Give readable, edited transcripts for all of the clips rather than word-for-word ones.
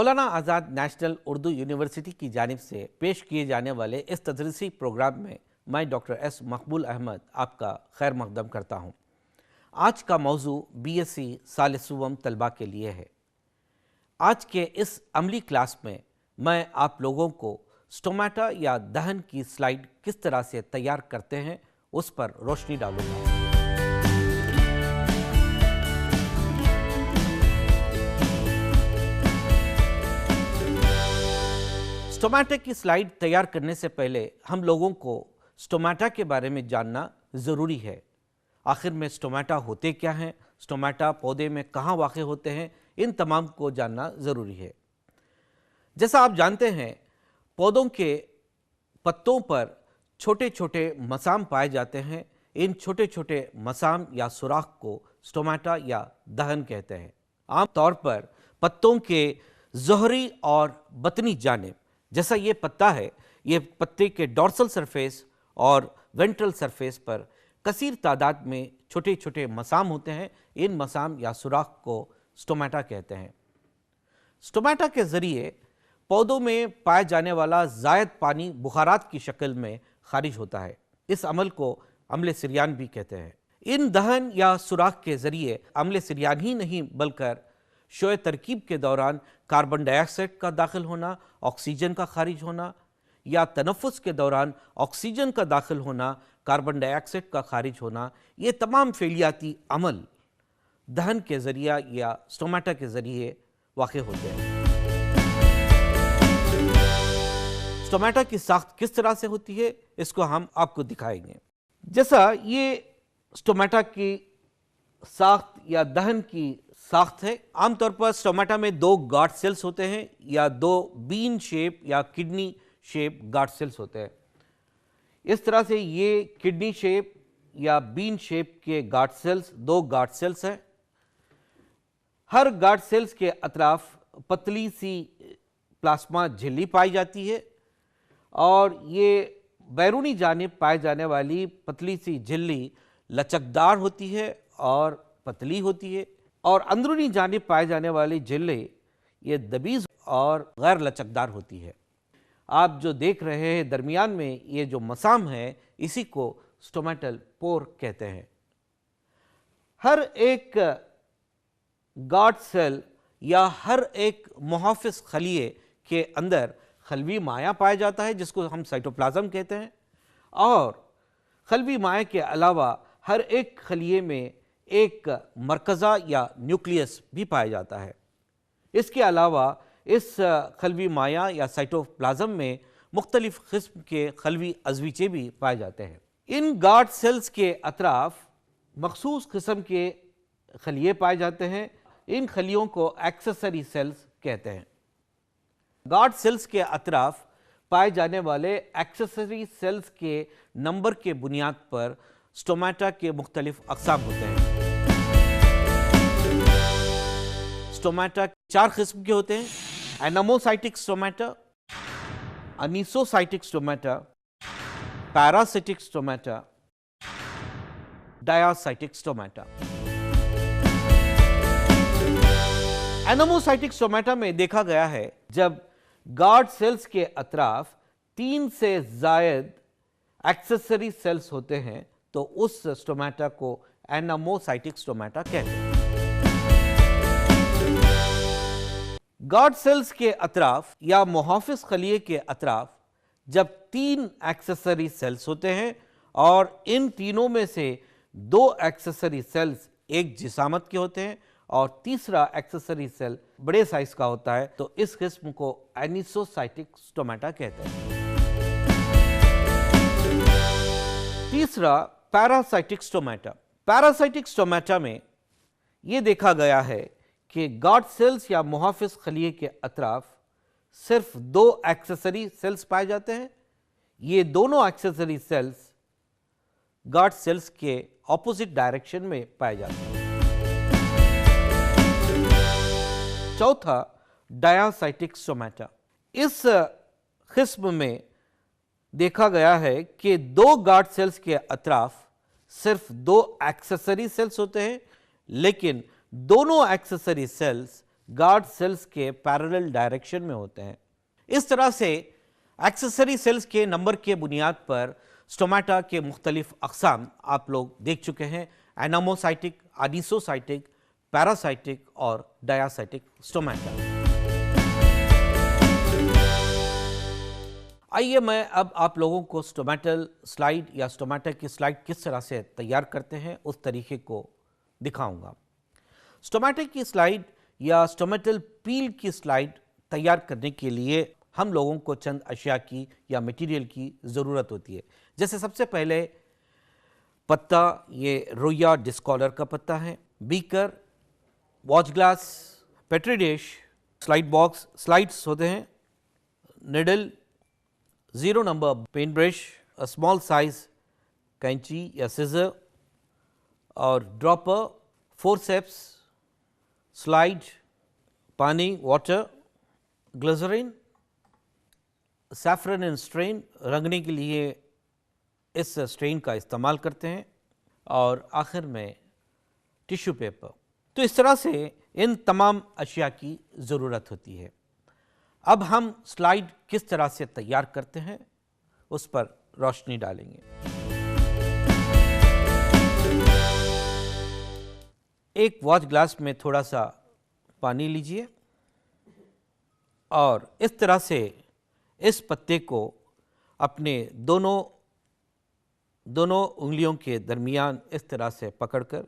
मौलाना आज़ाद national Urdu university की जानिब से पेश किए जाने वाले इस तदरीसी प्रोग्राम में मैं डॉक्टर एस मकबूल अहमद आपका खैर मकदम करता हूँ। आज का मौजू BSc साल सुवम तलबा के लिए है। आज के इस अमली क्लास में मैं आप लोगों को स्टोमेटा या दहन की स्लाइड किस तरह से तैयार करते हैं उस पर रोशनी डालूंगा। स्टोमेटा की स्लाइड तैयार करने से पहले हम लोगों को स्टोमेटा के बारे में जानना ज़रूरी है। आखिर में स्टोमेटा होते क्या हैं, स्टोमेटा पौधे में कहाँ वाक़ होते हैं, इन तमाम को जानना ज़रूरी है। जैसा आप जानते हैं, पौधों के पत्तों पर छोटे छोटे मसाम पाए जाते हैं। इन छोटे छोटे मसाम या सुराख को स्टोमेटा या दहन कहते हैं। आमतौर पर पत्तों के ज़ोहरी और बतनी जानिब, जैसा ये पत्ता है, ये पत्ते के डॉर्सल सरफेस और वेंट्रल सरफेस पर कसीर तादाद में छोटे छोटे मसाम होते हैं। इन मसाम या सुराख को स्टोमेटा कहते हैं। स्टोमेटा के ज़रिए पौधों में पाए जाने वाला ज़ायद पानी बुखारात की शक्ल में खारिज होता है। इस अमल को अम्ल सिरयान भी कहते हैं। इन दहन या सुराख के ज़रिए अम्ल सिरयान ही नहीं बल्कि शोए तरकीब के दौरान कार्बन डाइऑक्साइड का दाखिल होना, ऑक्सीजन का खारिज होना, या तनफ़ुस के दौरान ऑक्सीजन का दाखिल होना, कार्बन डाइऑक्साइड का खारिज होना, ये तमाम फ़ेलियाती अमल दहन के ज़रिए या स्टोमेटा के ज़रिए वाक़ होते हैं। स्टोमेटा की साख्त किस तरह से होती है, इसको हम आपको दिखाएंगे। जैसा ये स्टोमेटा की साख्त या दहन की साख्त है। आमतौर पर स्टोमेटा में दो गार्ड सेल्स होते हैं या दो बीन शेप या किडनी शेप गार्ड सेल्स होते हैं। इस तरह से ये किडनी शेप या बीन शेप के गार्ड सेल्स, दो गार्ड सेल्स हैं। हर गार्ड सेल्स के अतराफ पतली सी प्लाज्मा झिल्ली पाई जाती है और ये बैरूनी जानिब पाए जाने वाली पतली सी झिल्ली लचकदार होती है और पतली होती है, और अंदरूनी जानिब पाए जाने वाली झिल्ली ये दबीज़ और गैर लचकदार होती है। आप जो देख रहे हैं दरमियान में ये जो मसाम है, इसी को स्टोमेटल पोर कहते हैं। हर एक गार्ड सेल या हर एक मुहाफ़िज़ खलिए के अंदर खलवी माया पाया जाता है, जिसको हम साइटोप्लाज्म कहते हैं। और खलवी माया के अलावा हर एक खलिए में एक मरकज़ा या न्यूक्लियस भी पाया जाता है। इसके अलावा इस खलवी माया या साइटोप्लाज्म में मुख्तलिफ किस्म के खलवी अज़वीचे भी पाए जाते हैं। इन गार्ड सेल्स के अतराफ मखसूस किस्म के खलिए पाए जाते हैं। इन खलियों को एक्सेसरी सेल्स कहते हैं। गार्ड सेल्स के अतराफ पाए जाने वाले एक्सेसरी सेल्स के नंबर के बुनियाद पर स्टोमेटा के मुख्तलिफ अक़साम होते हैं। स्टोमेटा चार किस्म के होते हैं: anomocytic stomata, anisocytic stomata, paracytic stomata, diacytic stomata. Anomocytic stomata में देखा गया है जब गार्ड सेल्स के अतराफ 3 से ज़ायद एक्सेसरी सेल्स होते हैं तो उस स्टोमेटा को एनामोसाइटिक स्टोमेटा कहते हैं। गार्ड सेल्स के अतराफ या मुहाफ़िज़ खलिए के अतराफ जब 3 एक्सेसरी सेल्स होते हैं और इन तीनों में से 2 एक्सेसरी सेल्स एक जिसामत के होते हैं और तीसरा एक्सेसरी सेल बड़े साइज का होता है, तो इस किस्म को एनिसोसाइटिक स्टोमेटा कहते हैं। तीसरा पैरासाइटिक स्टोमेटा। पैरासाइटिक स्टोमेटा में ये देखा गया है कि गार्ड सेल्स या मुहाफ़िज़ खलिए के अतराफ सिर्फ 2 एक्सेसरी सेल्स पाए जाते हैं। ये दोनों एक्सेसरी सेल्स गार्ड सेल्स के ऑपोजिट डायरेक्शन में पाए जाते हैं। चौथा डायासाइटिक स्टोमेटा। इस किस्म में देखा गया है कि 2 गार्ड सेल्स के अतराफ सिर्फ 2 एक्सेसरी सेल्स होते हैं, लेकिन दोनों एक्सेसरी सेल्स गार्ड सेल्स के पैरेलल डायरेक्शन में होते हैं। इस तरह से एक्सेसरी सेल्स के नंबर के बुनियाद पर स्टोमेटा के मुख्तलिफ अक़साम आप लोग देख चुके हैं, एनामोसाइटिक, अनिसोसाइटिक, पैरासाइटिक और डायासाइटिक स्टोमेटा। आइए मैं अब आप लोगों को स्टोमेटल स्लाइड या स्टोमेटा की स्लाइड किस तरह से तैयार करते हैं उस तरीके को दिखाऊंगा। स्टोमेटा की स्लाइड या स्टोमेटल पील की स्लाइड तैयार करने के लिए हम लोगों को चंद अशिया की या मटेरियल की ज़रूरत होती है। जैसे सबसे पहले पत्ता, ये रोया डिस्कॉलर का पत्ता है, beaker, watch glass, petri dish, slide box, slides होते हैं, needle, 0 number paint brush, small size कैंची या सिजर और ड्रॉपर, फोरसेप्स, स्लाइड, पानी, water, glycerine, saffron and stain, रंगने के लिए इस स्ट्रेन का इस्तेमाल करते हैं, और आखिर में टिश्यू पेपर। तो इस तरह से इन तमाम अशिया की ज़रूरत होती है। अब हम स्लाइड किस तरह से तैयार करते हैं उस पर रोशनी डालेंगे। एक वॉच ग्लास में थोड़ा सा पानी लीजिए और इस तरह से इस पत्ते को अपने दोनों उंगलियों के दरमियान इस तरह से पकड़कर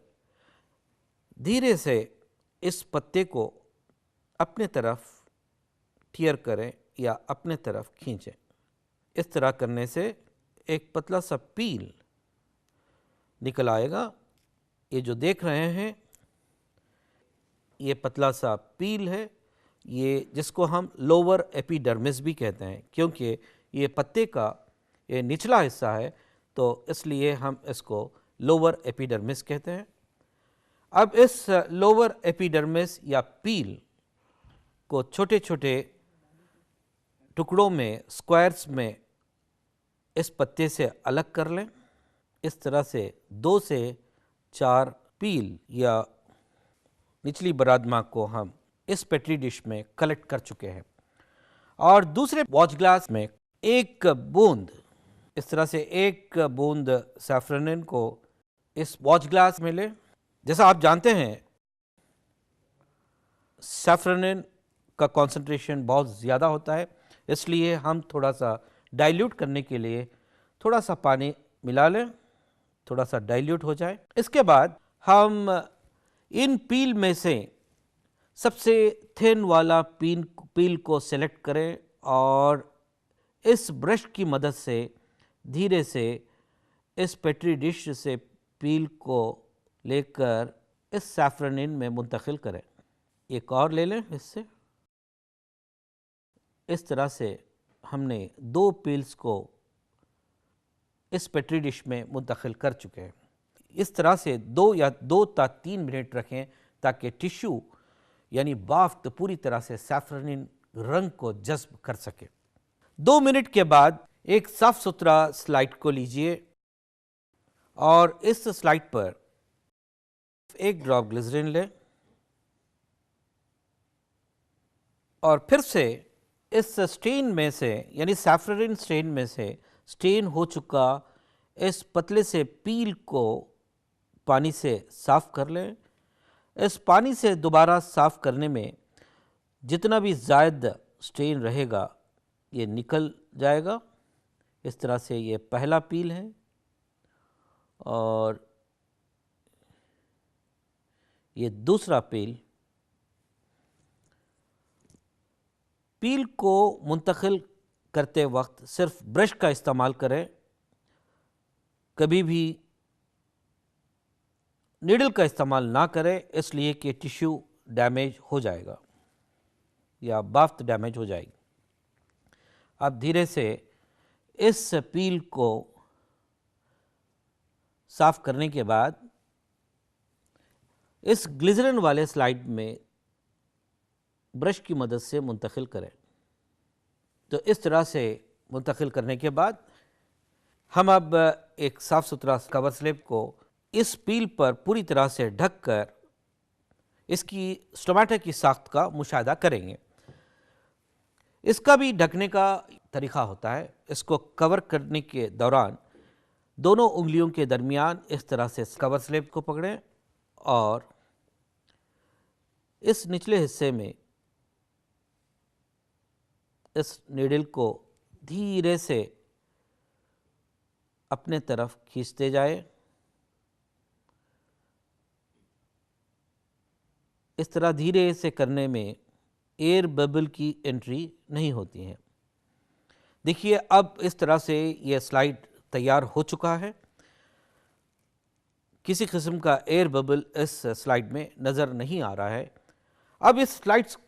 धीरे से इस पत्ते को अपने तरफ टियर करें या अपने तरफ खींचें। इस तरह करने से एक पतला सा पील निकल आएगा। ये जो देख रहे हैं ये पतला सा पील है, ये जिसको हम लोअर एपिडर्मिस भी कहते हैं, क्योंकि ये पत्ते का ये निचला हिस्सा है तो इसलिए हम इसको लोअर एपिडर्मिस कहते हैं। अब इस लोअर एपिडर्मिस या पील को छोटे छोटे टुकड़ों में, स्क्वायर्स में इस पत्ते से अलग कर लें। इस तरह से 2 से 4 पील या निचली बरादमा को हम इस पेट्री डिश में कलेक्ट कर चुके हैं, और दूसरे वॉच ग्लास में एक बूंद, इस तरह से एक बूंद सैफरनिन को इस वॉच ग्लास में लें। जैसा आप जानते हैं सैफरनिन का कॉन्सेंट्रेशन बहुत ज़्यादा होता है, इसलिए हम थोड़ा सा डाइल्यूट करने के लिए थोड़ा सा पानी मिला लें, थोड़ा सा डाइल्यूट हो जाए। इसके बाद हम इन पील में से सबसे थिन वाला पील को सेलेक्ट करें और इस ब्रश की मदद से धीरे से इस पेट्री डिश से पील को लेकर इस सैफरनिन में मुंतकिल करें। एक और ले लें इससे। इस तरह से हमने 2 पील्स को इस पेट्री डिश में मुंतकिल कर चुके हैं। इस तरह से 2 ता 3 मिनट रखें ताकि टिश्यू यानी बाफ्त पूरी तरह से सैफरनिन रंग को जज्ब कर सके। 2 मिनट के बाद एक साफ सुथरा स्लाइड को लीजिए और इस स्लाइड पर 1 ड्रॉप ग्लिसरीन लें और फिर से इस स्टेन में से यानी सैफरनिन स्टेन में से स्टेन हो चुका इस पतले से पील को पानी से साफ़ कर लें। इस पानी से दोबारा साफ़ करने में जितना भी ज़ायद स्टेन रहेगा ये निकल जाएगा। इस तरह से ये पहला पील है और ये दूसरा पील। पील को मुंतकिल करते वक्त सिर्फ ब्रश का इस्तेमाल करें, कभी भी नीडल का इस्तेमाल ना करें, इसलिए कि टिश्यू डैमेज हो जाएगा या बाफ्त डैमेज हो जाएगी। अब धीरे से इस पील को साफ़ करने के बाद इस ग्लिसरीन वाले स्लाइड में ब्रश की मदद से मुंतकिल करें। तो इस तरह से मुंतकिल करने के बाद हम अब एक साफ़ सुथरा कवर स्लिप को इस पील पर पूरी तरह से ढककर इसकी स्टोमेटा की साख्त का मुशाहिदा करेंगे। इसका भी ढकने का तरीका होता है। इसको कवर करने के दौरान दोनों उंगलियों के दरमियान इस तरह से कवर स्लिप को पकड़ें और इस निचले हिस्से में इस नीडल को धीरे से अपने तरफ खींचते जाए। इस तरह धीरे से करने में एयर बबल की एंट्री नहीं होती है। देखिए, अब इस तरह से यह स्लाइड तैयार हो चुका है। किसी किस्म का एयर बबल इस स्लाइड में नज़र नहीं आ रहा है। अब इस स्लाइड्स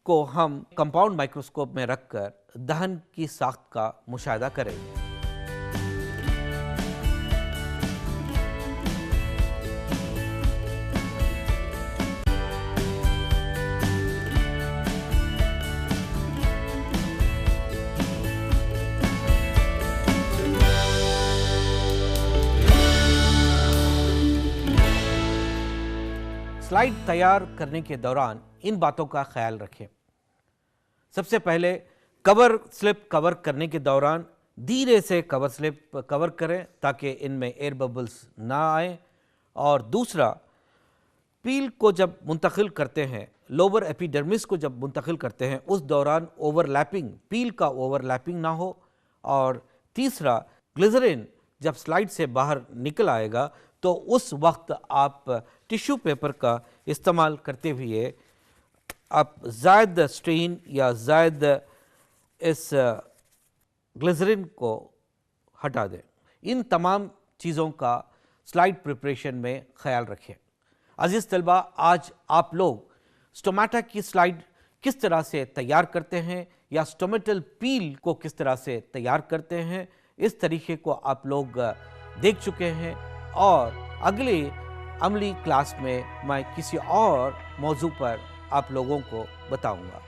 को हम कंपाउंड माइक्रोस्कोप में रखकर दहन की साख्त का मुशाहिदा करेंगे। स्लाइड तैयार करने के दौरान इन बातों का ख्याल रखें। सबसे पहले कवर स्लिप कवर करने के दौरान धीरे से कवर स्लिप कवर करें ताकि इनमें एयर बबल्स ना आए। और दूसरा, पील को जब मुंतकिल करते हैं, लोअर एपिडर्मिस को जब मुंतकिल करते हैं, उस दौरान ओवरलैपिंग, पील का ओवरलैपिंग ना हो। और तीसरा, ग्लिसरीन जब स्लाइड से बाहर निकल आएगा तो उस वक्त आप टिश्यू पेपर का इस्तेमाल करते हुए आप ज़ायद स्ट्रेन या ज़ायद इस ग्लिसरीन को हटा दें। इन तमाम चीज़ों का स्लाइड प्रिपरेशन में ख्याल रखें। अज़ीज़ तलबा, आज आप लोग स्टोमेटा की स्लाइड किस तरह से तैयार करते हैं या स्टोमेटल पील को किस तरह से तैयार करते हैं, इस तरीके को आप लोग देख चुके हैं। और अगले अमली क्लास में मैं किसी और मौजू पर आप लोगों को बताऊंगा।